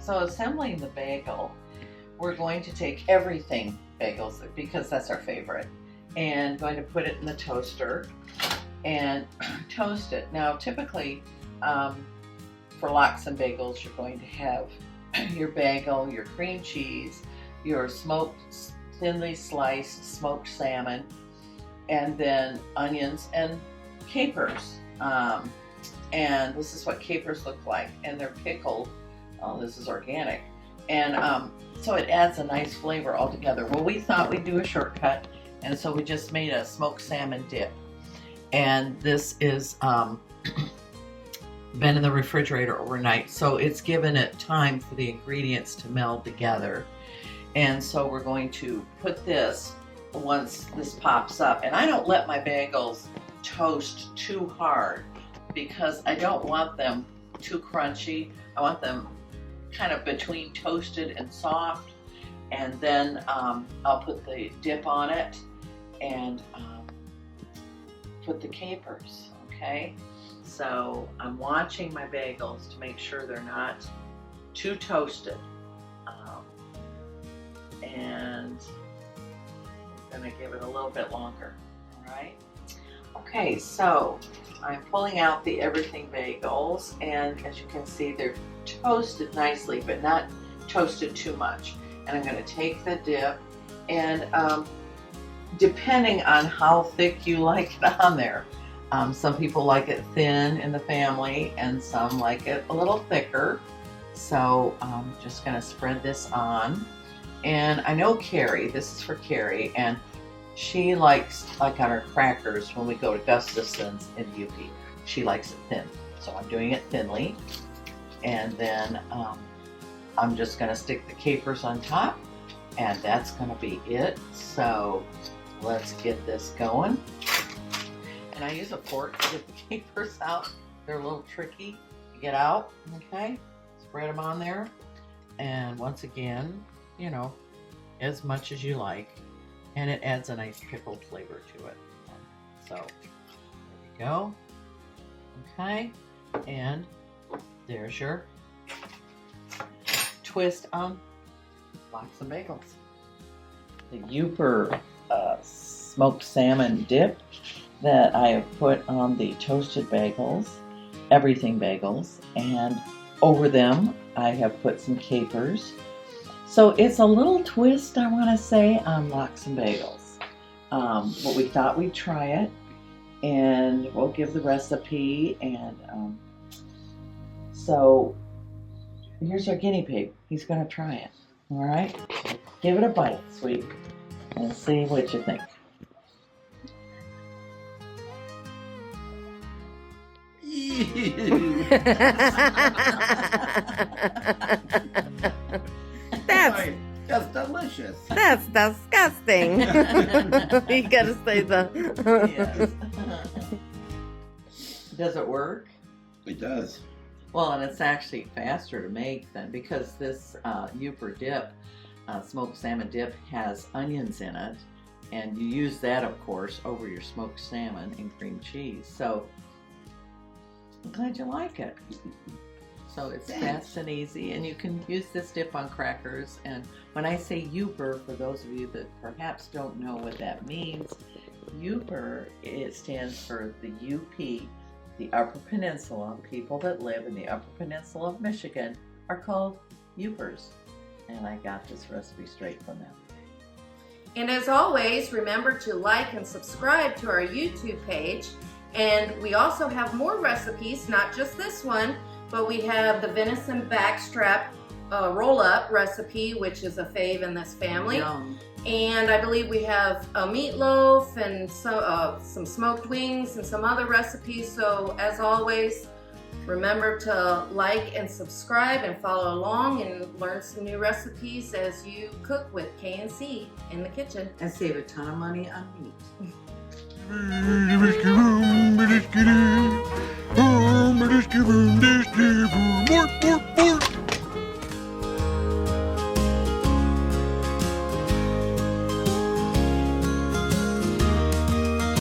So assembling the bagel, we're going to take everything bagels, because that's our favorite, and going to put it in the toaster and toast it. Now typically for lox and bagels, you're going to have your bagel, your cream cheese, your smoked, thinly sliced smoked salmon, and then onions and capers. And this is what capers look like, and they're pickled. Oh, this is organic. And so it adds a nice flavor all together. Well, we thought we'd do a shortcut, and so we just made a smoked salmon dip. And this is been in the refrigerator overnight, so it's given it time for the ingredients to meld together. And so we're going to put this, once this pops up, and I don't let my bagels toast too hard because I don't want them too crunchy. I want them kind of between toasted and soft. And then I'll put the dip on it and put the capers, okay? So I'm watching my bagels to make sure they're not too toasted. And I'm gonna give it a little bit longer, all right? Okay, so I'm pulling out the everything bagels, and as you can see, they're toasted nicely, but not toasted too much. And I'm gonna take the dip, and depending on how thick you like it on there, some people like it thin in the family, and some like it a little thicker. So I'm just gonna spread this on. And I know Carrie, this is for Carrie, and she likes, like on her crackers when we go to Gustafson's in UP, she likes it thin. So I'm doing it thinly. And then I'm just gonna stick the capers on top, and that's gonna be it. So let's get this going. And I use a fork to get the capers out. They're a little tricky to get out, okay? Spread them on there. And once again, you know, as much as you like. And it adds a nice pickled flavor to it. So, there we go. Okay, and there's your twist on lox and bagels. The Uper smoked salmon dip that I have put on the toasted bagels, everything bagels, and over them I have put some capers. So it's a little twist, I want to say, on lox and bagels. But we thought we'd try it, and we'll give the recipe. And so here's our guinea pig. He's going to try it. All right? Give it a bite, sweet, and see what you think. That's delicious. That's disgusting. You gotta say that. Yes. Does it work? It does. Well, and it's actually faster to make than, because this Uper dip, smoked salmon dip, has onions in it, and you use that, of course, over your smoked salmon and cream cheese. So I'm glad you like it. So it's fast and easy, and you can use this dip on crackers. And when I say Uper, for those of you that perhaps don't know what that means, Uper, it stands for the UP, the Upper Peninsula. People that live in the Upper Peninsula of Michigan are called Upers. And I got this recipe straight from them. And as always, remember to like and subscribe to our YouTube page. And we also have more recipes, not just this one, but we have the venison backstrap roll-up recipe, which is a fave in this family. Yum. And I believe we have a meatloaf and some smoked wings and some other recipes. So as always, remember to like and subscribe and follow along and learn some new recipes as you cook with K&C in the kitchen. And save a ton of money on meat. More.